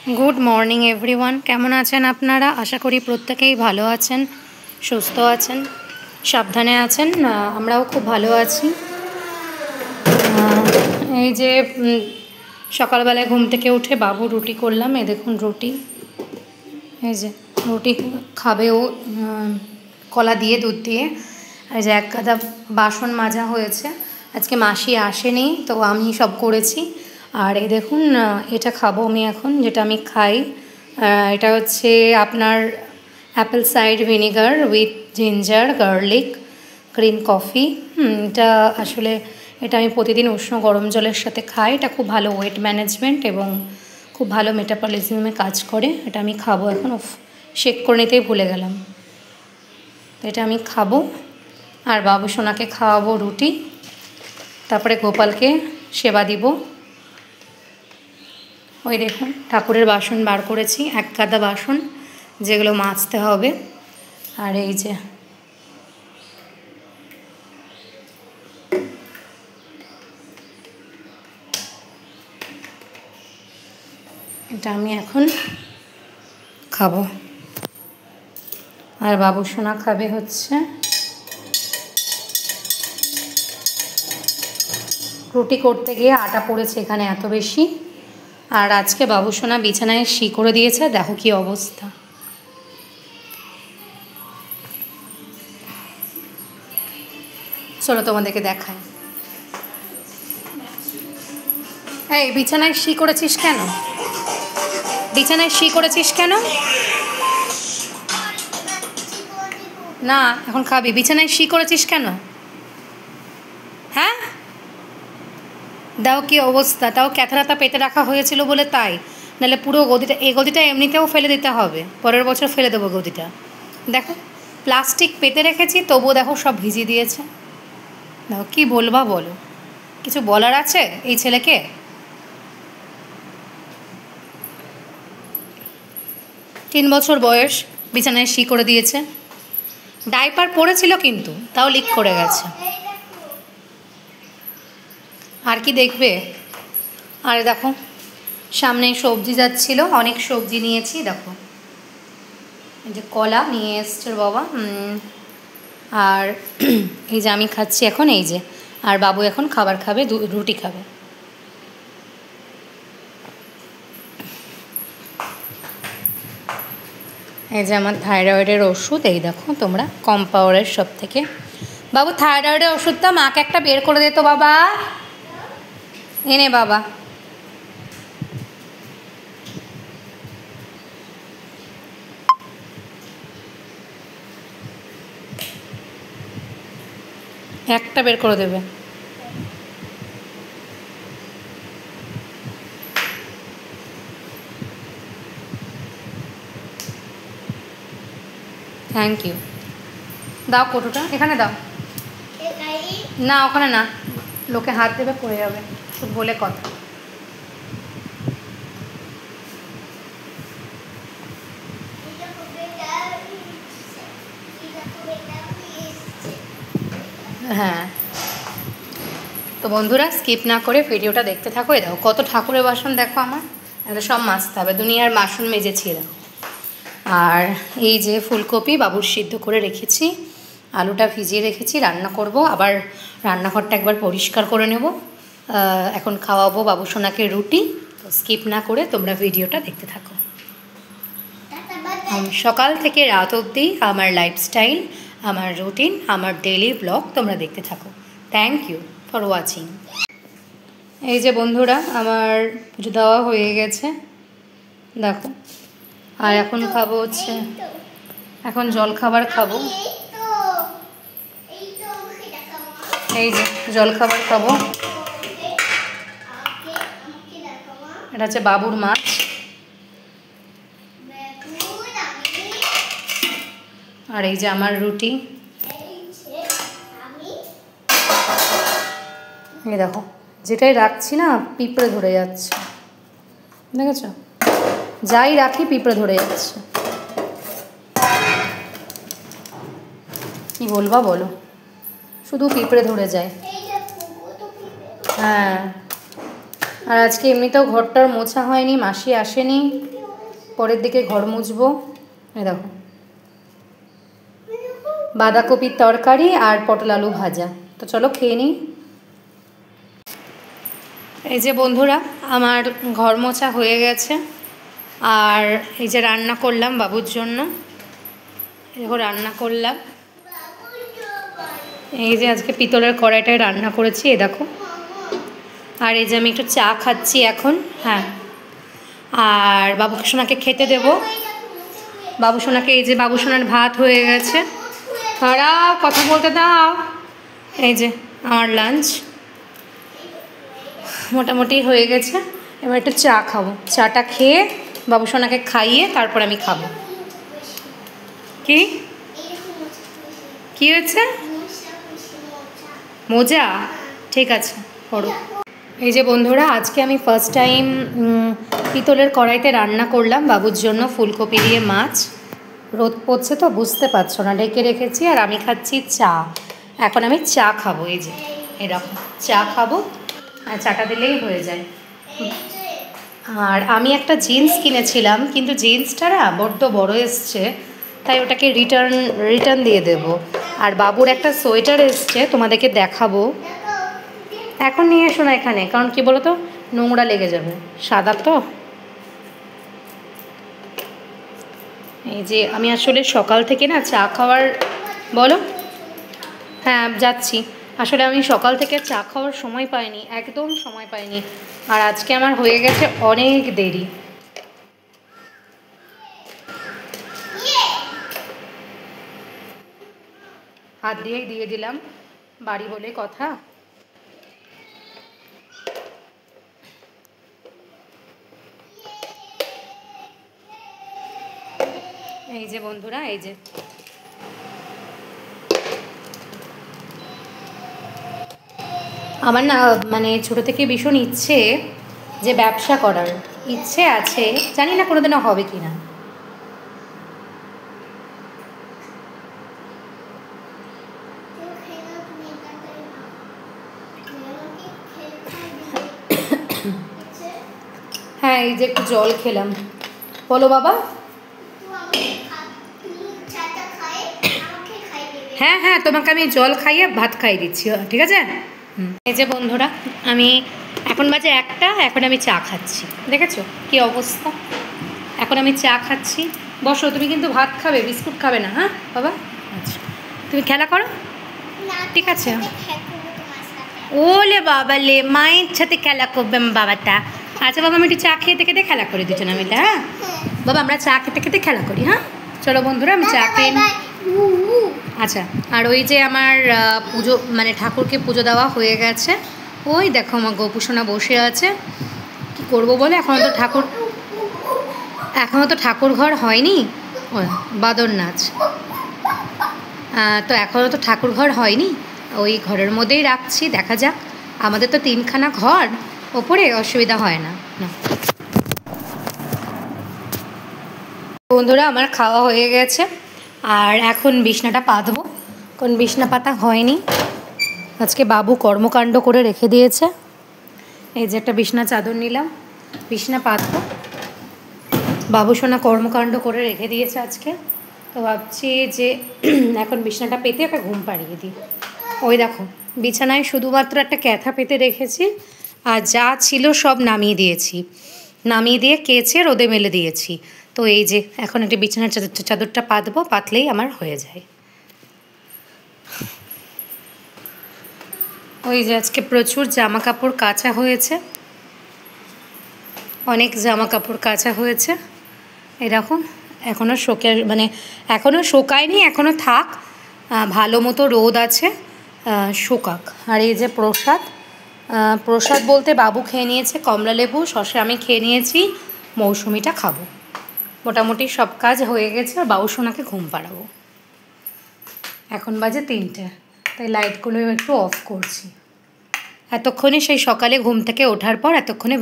Good morning everyone केमन आছেন আপনারা आशा करी प्रत्येकेই ভালো আছেন সুস্থ আছেন সাবধানে আছেন আমরাও খুব ভালো আছি এই যে সকালবেলা ঘুম থেকে উঠে বাবু রুটি করলাম এই দেখুন রুটি এই যে রুটি খাবে ও কলা দিয়ে দুধ দিয়ে এই যে এক গাদা বাসন মাজা হয়েছে আজকে মাসি আসেনি তো আমি সব করেছি আর এই দেখুন এটা খাবো আমি এখন যেটা আমি খাই এটা হচ্ছে আপনার apple cider vinegar with ginger garlic green coffee এটা আসলে এটা আমি প্রতিদিন উষ্ণ গরম জলের সাথে খাই এটা খুব ভালো ওয়েট ম্যানেজমেন্ট এবং খুব ভালো মেটাবলিজমে কাজ করে এটা আমি খাবো এখন শেক করে নিতেই ভুলে গেলাম এটা আমি খাবো আর বাবু সোনাকে খাওয়াবো রুটি তারপরে গোপালকে সেবা দিব ওই দেখুন ঠাকুরের বাসন বার করেছি এক গাদা বাসন যেগুলো মাজতে হবে আর এই যে এটা আমি এখন খাবো আর বাবু সোনা খাবে হচ্ছে রুটি করতে গিয়ে আটা পড়েছে এখানে এত বেশি আর আজকে বাবু সোনা বিছানায় শি করে দিয়েছে দেখো কি অবস্থা চলো তোমাদেরকে দেখাই এই বিছানায় শি করেছিস কেন বিছানায় শি করেছিস কেন না এখন খাবি বিছানায় শি করেছিস কেন হ্যাঁ দাও কি অবস্থা তাও ক্যাথরাতা পেতে রাখা হয়েছিল বলে তাই নাহলে পুরো গদিটা এই গদিটা এমনিতেও ফেলে দিতে হবে পরের বছর ফেলে দেবো গদিটা দেখো প্লাস্টিক পেতে রেখেছি তবুও দেখো সব ভিজিয়ে দিয়েছে দেখো কী বলবা বলো কিছু বলার আছে এই ছেলেকে 3 বছর বয়স বিছানায় শি করে দিয়েছে ডাইপার পরেছিল কিন্তু তাও লিক করে গেছে আর কি দেখবে আর দেখো সামনে সবজি যাচ্ছিল অনেক সবজি নিয়েছি দেখো এই যে কলা নিয়ে এসছে বাবা আর এই যে আমি খাচ্ছি এখন এই যে আর বাবু এখন খাবার খাবে রুটি খাবে এই যে আমার থাইরয়েডের ওষুধ এই দেখো তোমরা কম পাওয়ারের সব থেকে বাবু থাইরয়েডের ওষুধটা মাকে একটা বের করে দে তো বাবা এনে বাবা একটা বের করে দেবে থ্যাংক ইউ দাও কোটোটা এখানে দাও না ওখানে না লোকে হাত দেবে পড়ে যাবে বলে কথা হ্যাঁ তো বন্ধুরা স্কিপ না করে ভিডিওটা দেখতে থাকো এই দেখো কত ঠাকুরের বাসন দেখো আমার এটা সব মাজতে হবে দুনিয়ার বাসন মেজেছি দেখো আর এই যে ফুলকপি বাবুর সিদ্ধ করে রেখেছি আলুটা ভিজিয়ে রেখেছি রান্না করব আবার রান্নাঘরটা একবার পরিষ্কার করে নেব এখন খাওয়াবো বাবু সোনাকে রুটি তো স্কিপ না করে তোমরা ভিডিওটা দেখতে থাকো সকাল থেকে রাত অবধি আমার লাইফস্টাইল আমার রুটিন আমার ডেইলি ব্লগ তোমরা দেখতে থাকো থ্যাংক ইউ ফর ওয়াচিং এই যে বন্ধুরা আমার পুজো দেওয়া হয়ে গেছে দেখো আর এখন খাবো হচ্ছে এখন জলখাবার খাবো এই যে জলখাবার খাবো এটা হচ্ছে বাবুর মাছ আর এই যে আমার রুটি এই দেখো যেটাই রাখছি না পিঁপড়ে ধরে যাচ্ছে দেখেছো যাই রাখি পিঁপড়ে ধরে যাচ্ছে কি বলবা বলো শুধু পিঁপড়ে ধরে যায় হ্যাঁ আর আজকে এমনিতেও ঘরটার মোছা হয়নি, মাসি আসেনি, পরের দিকে ঘর মুছবো। এই দেখো, বাঁধাকপির তরকারি আর পটল আলু ভাজা। তো চলো খেয়ে নিই। এই যে বন্ধুরা, আমার ঘর মোছা হয়ে গেছে। আর এই যে রান্না করলাম বাবুর জন্য, দেখো রান্না করলাম। এই যে আজকে পিতলের কড়াইটায় রান্না করেছি, এ দেখো। আর এই যে আমি একটু চা খাচ্ছি এখন। হ্যাঁ, আর বাবুসোনাকে খেতে দেব। বাবুসোনাকে, এই যে বাবুসোনার ভাত হয়ে গেছে। দাঁড়াও, কথা বলতে দাও। এই যে আমার লাঞ্চ মোটামুটি হয়ে গেছে। এবার একটু চা খাবো। চাটা খেয়ে বাবুসোনাকে খাইয়ে তারপর আমি খাবো। কি কি হয়েছে? মোজা? ঠিক আছে, করো। এই যে বন্ধুরা, আজকে আমি ফার্স্ট টাইম পিতলের কড়াইতে রান্না করলাম বাবুর জন্য ফুলকপি দিয়ে মাছ। রোদ পড়ছে তো বুঝতে পারছো না, ঢেকে রেখেছি। আর আমি খাচ্ছি চা। এখন আমি চা খাবো। এই যে এরকম চা খাবো, আর চাটা দিলেই হয়ে যায়। আর আমি একটা জিন্স কিনেছিলাম, কিন্তু জিন্সটা না বড্ড বড় এসছে, তাই ওটাকে রিটার্ন দিয়ে দেব। আর বাবুর একটা সোয়েটার এসছে, তোমাদেরকে দেখাবো। এখন নিয়ে এসো না এখানে, কারণ কি বলো তো, নোংরা লেগে যাবে, সাদা তো। এই যে আমি আসলে সকাল থেকে না চা খাওয়ার, বলো। হ্যাঁ যাচ্ছি। আসলে আমি সকাল থেকে চা খাওয়ার সময় পাইনি, একদম সময় পাইনি। আর আজকে আমার হয়ে গেছে অনেক দেরি। হাত দিয়েই দিয়ে দিলাম, বাড়ি বলে কথা। এই যে বন্ধুরা, এই যে আমার না মানে ছোটো থেকে ভীষণ ইচ্ছে যে ব্যবসা করার ইচ্ছে আছে, জানি না কোনোদিনও হবে কি না। হ্যাঁ, এই যে একটু জল খেলাম। বলো বাবা। হ্যাঁ হ্যাঁ, তোমাকে আমি জল খাইয়ে ভাত খাইয়ে দিচ্ছি, ঠিক আছে। এই যে বন্ধুরা, আমি এখন বাজে 1টা, এখন আমি চা খাচ্ছি। দেখেছো কি অবস্থা? এখন আমি চা খাচ্ছি। বসো, তুমি কিন্তু ভাত খাবে, বিস্কুট খাবে না, হ্যাঁ বাবা? আচ্ছা, তুমি খেলা করো, ঠিক আছে। ওলে বাবা লে, মায়ের সাথে খেলা করবে বাবাটা। আচ্ছা বাবা, আমি একটু চা খেতে খেতে খেলা করে দিচ্ছি না মিলে। হ্যাঁ বাবা, আমরা চা খেতে খেতে খেলা করি। হ্যাঁ চলো বন্ধুরা, আমি চা খেয়ে। আচ্ছা, আর ওই যে আমার পুজো, মানে ঠাকুরকে পুজো দেওয়া হয়ে গেছে। ওই দেখো আমার গোপুসোনা বসে আছে। কি করব বলে, এখনও তো ঠাকুর ঘর হয়নি। ও বাদর নাচ। তো এখনও তো ঠাকুর ঘর হয়নি, ওই ঘরের মধ্যেই রাখছি, দেখা যাক। আমাদের তো 3খানা ঘর ওপরে, অসুবিধা হয় না। বন্ধুরা, আমার খাওয়া হয়ে গেছে, আর এখন বিছনাটা পাতবো, কারণ বিছনা পাতা হয়নি। আজকে বাবু কর্মকাণ্ড করে রেখে দিয়েছে। এই যে একটা বিছনা চাদর নিলাম, বিছনা পাতবো। বাবু সোনা কর্মকাণ্ড করে রেখে দিয়েছে আজকে, তো ভাবছি যে এখন বিছনাটা পেতে ওকে ঘুম পাড়িয়ে দিই। ওই দেখো, বিছানায় শুধুমাত্র একটা ক্যাথা পেতে রেখেছি, আর যা ছিল সব নামিয়ে দিয়েছি, নামিয়ে দিয়ে কেচে রোদে মেলে দিয়েছি। তো এই যে এখন একটা বিছানার চাদরটা পাতবো, পাতলেই আমার হয়ে যায়। ওই যে আজকে প্রচুর জামা কাপড় কাচা হয়েছে, অনেক জামা কাপড় কাচা হয়েছে। এরকম এখনও এখনও শোকায়নি, এখনও থাক, ভালো মতো রোদ আছে, শোকাক। আর এই যে প্রসাদ বলতে বাবু খেয়ে নিয়েছে কমলা লেবু, শসা আমি খেয়ে নিয়েছি, মৌসুমিটা খাবো। মোটামুটি সব কাজ হয়ে গেছে, আর বাবু সোনাকে ঘুম পাড়াবো। এখন বাজে 3টে, তাই লাইটগুলো একটু অফ করছি। এতক্ষণে সেই সকালে ঘুম থেকে ওঠার পর এতক্ষণে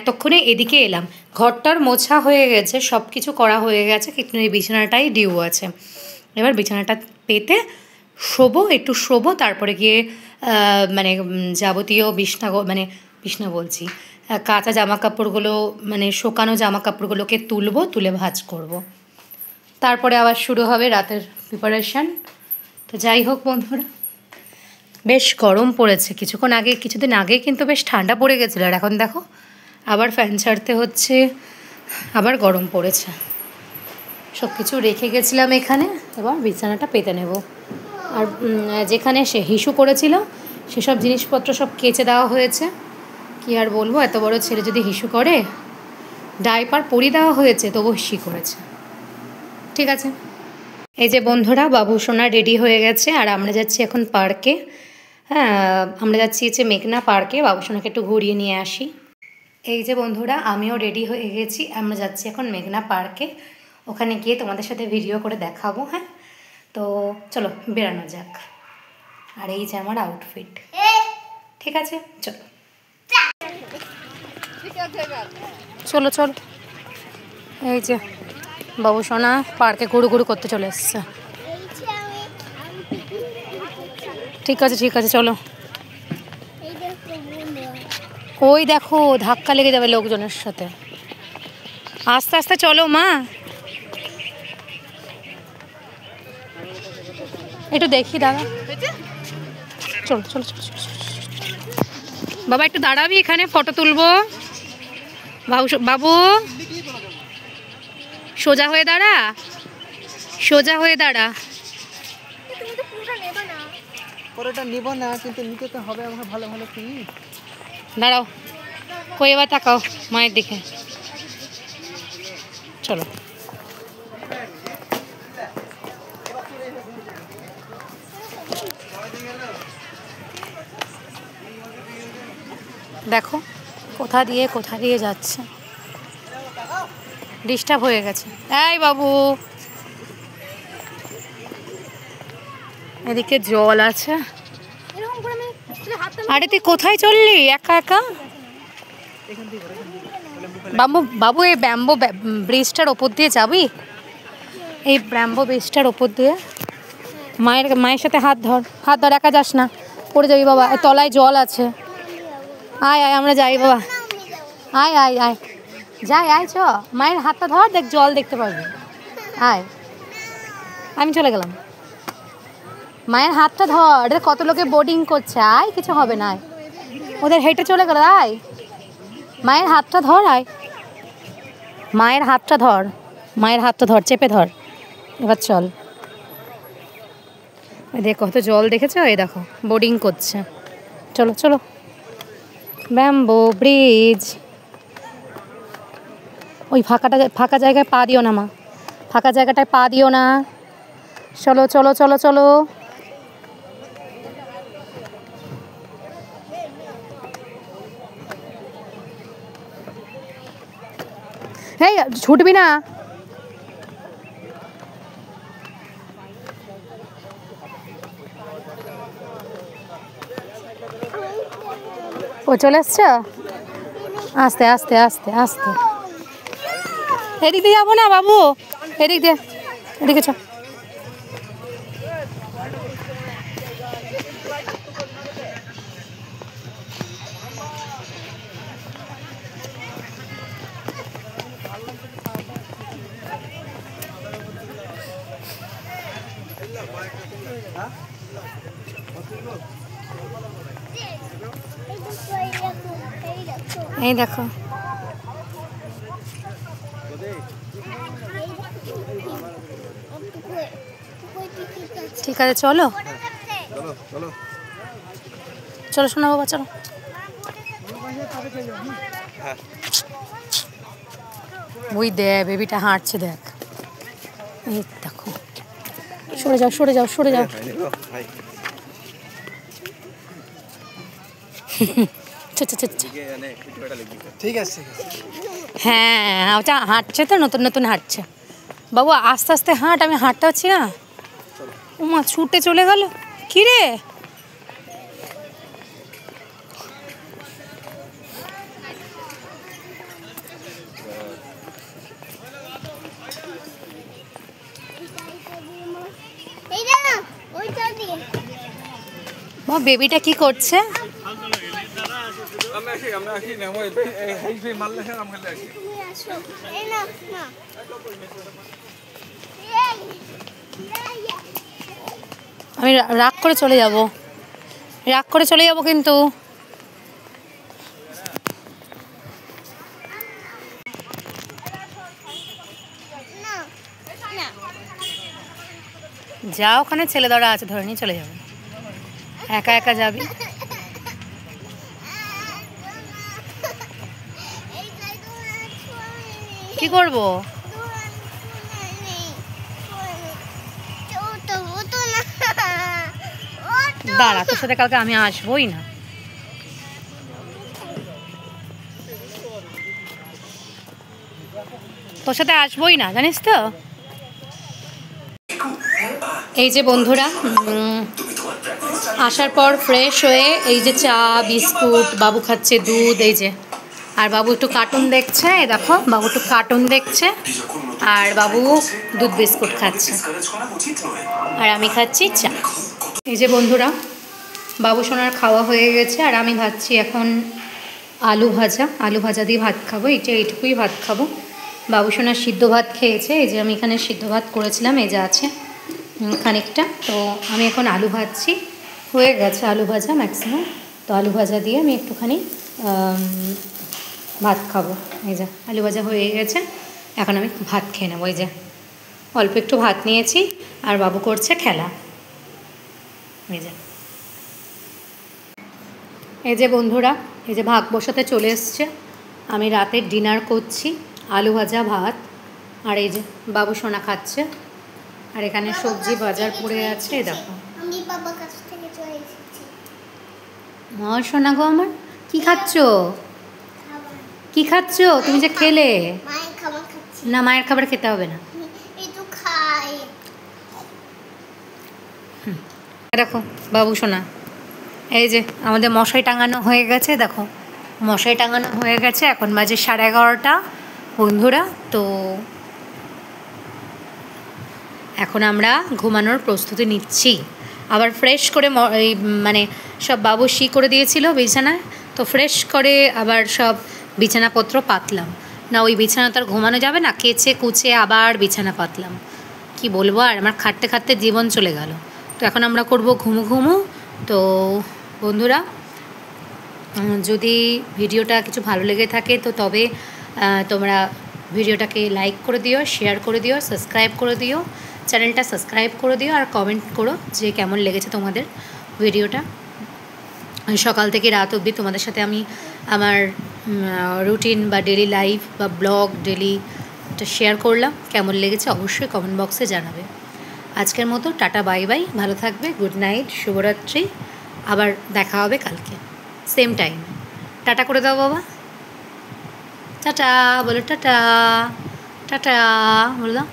এতক্ষণে এদিকে এলাম। ঘরটার মোছা হয়ে গেছে, সব কিছু করা হয়ে গেছে, কিন্তু এই বিছানাটাই ডিউ আছে। এবার বিছানাটা পেতে একটু শোবো, তারপরে গিয়ে যাবতীয় বিছনা বলছি, কাঁচা জামা কাপড়গুলো মানে শোকানো জামা কাপড়গুলোকে তুলবো, তুলে ভাঁজ করব। তারপরে আবার শুরু হবে রাতের প্রিপারেশান। তো যাই হোক বন্ধুরা, বেশ গরম পড়েছে। কিছুদিন আগে কিন্তু বেশ ঠান্ডা পড়ে গেছিলো, আর এখন দেখো আবার ফ্যান ছাড়তে হচ্ছে, আবার গরম পড়েছে। সব কিছু রেখে গেছিলাম এখানে, এবার বিছানাটা পেতে নেব। আর যেখানে সে হিসু করেছিল সেসব জিনিসপত্র সব কেচে দেওয়া হয়েছে। কি আর বলবো, এত বড় ছেলে যদি হিসু করে, ডাইপার পরিয়ে দেওয়া হয়েছে তবু হিসি করেছে। ঠিক আছে, এই যে বন্ধুরা, বাবু সোনা রেডি হয়ে গেছে, আর আমরা যাচ্ছি এখন পার্কে। হ্যাঁ, আমরা যাচ্ছি মেঘনা পার্কে, বাবু সোনাকে একটু ঘুরিয়ে নিয়ে আসি। এই যে বন্ধুরা, আমিও রেডি হয়ে গেছি, আমরা যাচ্ছি এখন মেঘনা পার্কে। ওখানে গিয়ে তোমাদের সাথে ভিডিও করে দেখাবো। হ্যাঁ, তো চলো বেরানো যাক। আর এই যে আমার আউটফিট। ঠিক আছে, চলো চলো চলো। এই যে বাবু সোনা পার্কে ঘুরু ঘুরু করতে চলে এসছে। ঠিক আছে ঠিক আছে, চলো। ওই দেখো ধাক্কা লেগে যাবে লোকজনের সাথে, আস্তে আস্তে চলো মা। একটু দেখি দাদা, চলো চলো চলো। বাবা একটু দাঁড়াবি, এখানে ফটো তুলবো। বাবু সোজা হয়ে দাঁড়া, সোজা হয়ে দাঁড়া। পরেটা নিব না, কিন্তু নিতে তো হবে আমাকে ভালো ভালো কি। দাঁড়াও, কই এবার তাকাও মায়ের দিকে। চলো দেখো কোথা দিয়ে যাচ্ছে, ডিস্টার্ব হয়ে গেছে। এই বাবু, এদিকে জল আছে। আরে তুই কোথায় চললি একা একা? বাবু এই ব্যাম্বো ব্রিজটার ওপর দিয়ে যাবি? এই ব্যাম্বো ব্রিজটার ওপর দিয়ে মায়ের সাথে হাত ধর, একা যাস না, পড়ে যাবি বাবা। তলায় জল আছে। আয় আয় আমরা যাই বাবা, আয় আয় আয় আয় চ, মায়ের হাতটা ধর, দেখ জল দেখতে পারবি। আয়, আমি চলে গেলাম। মায়ের হাতটা ধর, কত লোকে বোর্ডিং করছে। আয়, কিছু হবে না, আয়। ওদের হেঁটে চলে গেল, আয়। মায়ের হাতটা ধর, আয়। মায়ের হাতটা ধর, চেপে ধর, এবার চল। দেখ কত জল দেখেছো, এই দেখো বোর্ডিং করছে। চলো চলো, ব্যাম্বো ব্রিজ। ওই ফাঁকা জায়গায় পা দিও না মা, ফাঁকা জায়গাটায় পা দিও না। চলো চলো চলো চলো। এই ছুটবি না। ও চলে এসছ, আস্তে আস্তে আস্তে আস্তে। এদিক দিয়ে যাবো না বাবু, এদিকে চ। এই দেখো, ঠিক আছে চলো চলো শোনো বাবা, চলো। ওই দেখ বেবিটা হাঁটছে, দেখ। এই দেখো, সরে যাও সরে যাও সরে যাও। ঠিক আছে, হ্যাঁ ওটা হাঁটছে তো, নতুন নতুন হাঁটছে। বাবু আস্তে আস্তে হাঁট, আমি হাঁটতে পারছি না। ওমা ছুটে চলে গেল, কি রে? বেবিটা কি করছে? আমি রাগ করে চলে যাব, রাগ করে চলে যাব কিন্তু। যা ওখানে ছেলে ধরা আছে, ধরে নিয়ে চলে যাবে। একা একা যাবি? কি করব? দাঁড়া, তোর সাথে কালকে আমি আসবোই না। তোর সাথে আসবোই না, জানিস তো। এই যে বন্ধুরা, আসার পর ফ্রেশ হয়ে এই যে চা বিস্কুট, বাবু খাচ্ছে দুধ, এই যে। আর বাবু একটু কার্টুন দেখছে, এই দেখো বাবু একটু কার্টুন দেখছে, আর বাবু দুধ বিস্কুট খাচ্ছে, আর আমি খাচ্ছি চা। এই যে বন্ধুরা, বাবু সোনার খাওয়া হয়ে গেছে, আর আমি খাচ্ছি এখন আলু ভাজা। আলু ভাজা দিয়ে ভাত খাবো, এইটুকুই ভাত খাবো। বাবু সোনার সিদ্ধ ভাত খেয়েছে, এই যে আমি এখানে সিদ্ধ ভাত করেছিলাম, এই যে আছে খানিকটা। তো আমি এখন আলু ভাজছি, হয়ে গেছে আলু ভাজা ম্যাক্সিমাম। তো আলু ভাজা দিয়ে আমি একটুখানি ভাত খাবো। এই যে আলু ভাজা হয়ে গেছে, এখন আমি ভাত খেয়ে নেবো। এই যে অল্প একটু ভাত নিয়েছি, আর বাবু করছে খেলা। এই যে বন্ধুরা, এই যে ভাগ বসাতে চলে এসছে। আমি রাতের ডিনার করছি, আলু ভাজা ভাত, আর এই যে বাবু সোনা খাচ্ছে। আর এখানে সবজি বাজার পড়ে আছে, দেখো। আমি বাবার কাছ থেকে চলে এসেছি। মা সোনা গো আমার, কি খাচ্ছ? কি খাচ্ছ তুমি যে খেলে? মায়ের খাবার খাচ্ছি। না, মায়ের খাবার খেতে হবে না। এই তো খাই। দেখো বাবু সোনা, এই যে আমাদের মশাই টাঙানো হয়ে গেছে, দেখো মশাই টাঙানো হয়ে গেছে। এখন বাজে 11:30 বন্ধুরা। তো এখন আমরা ঘুমানোর প্রস্তুতি নিচ্ছি। আবার ফ্রেশ করে এই মানে সব বাবু শি করে দিয়েছিল বিছানায়, তো ফ্রেশ করে আবার সব বিছানাপত্র পাতলাম। না ওই বিছানা তো আর ঘুমানো যাবে না, কেচে কুচে আবার বিছানা পাতলাম। কি বলবো, আর আমার খাটতে খাটতে জীবন চলে গেল। তো এখন আমরা করব ঘুমু। তো বন্ধুরা, যদি ভিডিওটা কিছু ভালো লেগে থাকে তো তবে তোমরা ভিডিওটাকে লাইক করে দিও, শেয়ার করে দিও, সাবস্ক্রাইব করে দিও, চ্যানেলটা সাবস্ক্রাইব করে দিও, আর কমেন্ট করো যে কেমন লেগেছে তোমাদের ভিডিওটা। সকাল থেকে রাত অবধি তোমাদের সাথে আমি আমার রুটিন বা ডেলি লাইফ বা ব্লগ ডেলিটা শেয়ার করলাম। কেমন লেগেছে অবশ্যই কমেন্ট বক্সে জানাবে। আজকের মতো টাটা, বাই বাই, ভালো থাকবে, গুড নাইট, শুভরাত্রি। আবার দেখা হবে কালকে সেম টাইম। টাটা করে দাও বাবা, টাটা বলো, টাটা টাটা বলে দাও।